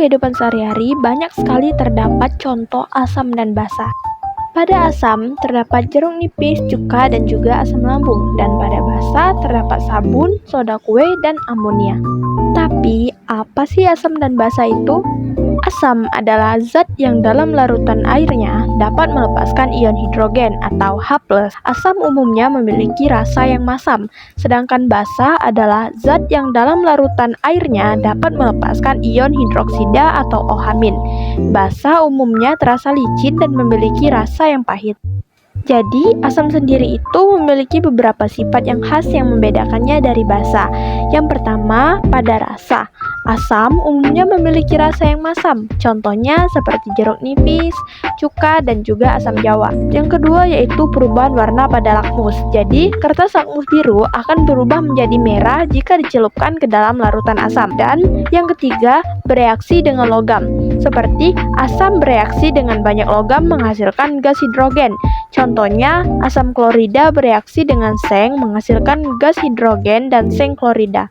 kehidupan sehari-hari banyak sekali terdapat contoh asam dan basa. Pada asam terdapat jeruk nipis, cuka, dan juga asam lambung. Dan pada basa terdapat sabun, soda kue, dan amonia. Tapi, apa sih asam dan basa itu? Asam adalah zat yang dalam larutan airnya dapat melepaskan ion hidrogen atau H+. Asam umumnya memiliki rasa yang masam, sedangkan basa adalah zat yang dalam larutan airnya dapat melepaskan ion hidroksida atau OH-. Basa umumnya terasa licin dan memiliki rasa yang pahit. Jadi, asam sendiri itu memiliki beberapa sifat yang khas yang membedakannya dari basa. Yang pertama, pada rasa. Asam umumnya memiliki rasa yang masam, contohnya seperti jeruk nipis, cuka, dan juga asam jawa. Yang kedua yaitu perubahan warna pada lakmus. Jadi, kertas lakmus biru akan berubah menjadi merah jika dicelupkan ke dalam larutan asam. Dan yang ketiga, bereaksi dengan logam. Seperti asam bereaksi dengan banyak logam menghasilkan gas hidrogen. Contohnya, asam klorida bereaksi dengan seng menghasilkan gas hidrogen dan seng klorida.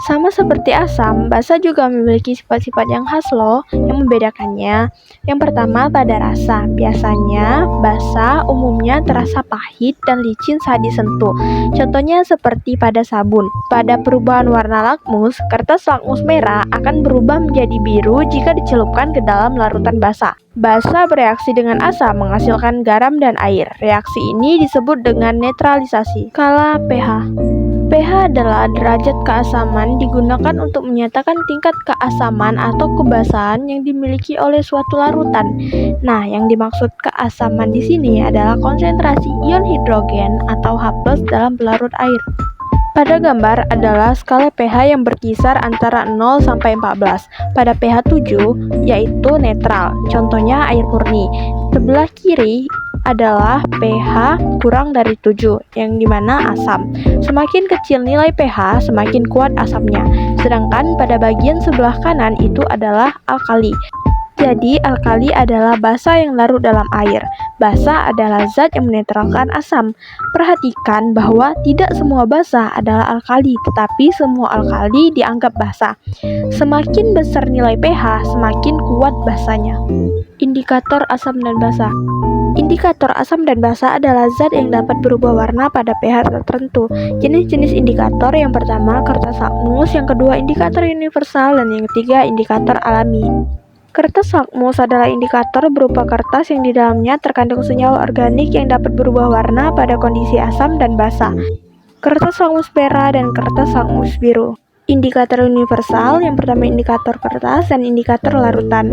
Sama seperti asam, basa juga memiliki sifat-sifat yang khas loh yang membedakannya. Yang pertama pada rasa. Biasanya, basa umumnya terasa pahit dan licin saat disentuh. Contohnya seperti pada sabun. Pada perubahan warna lakmus, kertas lakmus merah akan berubah menjadi biru jika dicelupkan ke dalam larutan basa. Basa bereaksi dengan asam menghasilkan garam dan air. Reaksi ini disebut dengan netralisasi. Skala pH. pH adalah derajat keasaman digunakan untuk menyatakan tingkat keasaman atau kebasahan yang dimiliki oleh suatu larutan. Nah, yang dimaksud keasaman di sini adalah konsentrasi ion hidrogen atau H+ dalam pelarut air. Pada gambar adalah skala pH yang berkisar antara 0 sampai 14. Pada pH 7 yaitu netral, contohnya air murni. Sebelah kiri adalah pH kurang dari 7, yang dimana asam. Semakin kecil nilai pH, semakin kuat asamnya. Sedangkan pada bagian sebelah kanan itu adalah alkali. Jadi, alkali adalah basa yang larut dalam air. Basa adalah zat yang menetralkan asam. Perhatikan bahwa tidak semua basa adalah alkali, tetapi semua alkali dianggap basa. Semakin besar nilai pH, semakin kuat basanya. Indikator asam dan basa. Indikator asam dan basa adalah zat yang dapat berubah warna pada pH tertentu. Jenis-jenis indikator yang pertama kertas lakmus, yang kedua indikator universal, dan yang ketiga indikator alami. Kertas lakmus adalah indikator berupa kertas yang di dalamnya terkandung senyawa organik yang dapat berubah warna pada kondisi asam dan basa. Kertas lakmus merah dan kertas lakmus biru. Indikator universal, yang pertama indikator kertas dan indikator larutan.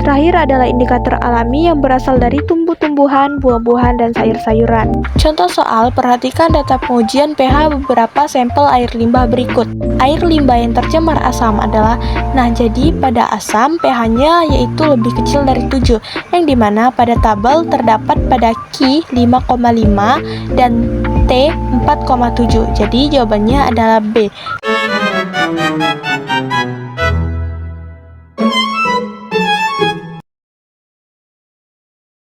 Terakhir adalah indikator alami yang berasal dari tumbuh-tumbuhan, buah-buahan, dan sayur-sayuran. Contoh soal, perhatikan data pengujian pH beberapa sampel air limbah berikut. Air limbah yang tercemar asam adalah, jadi pada asam pH-nya yaitu lebih kecil dari 7, yang dimana pada tabel terdapat pada Q 5,5 dan T 4,7. Jadi jawabannya adalah B.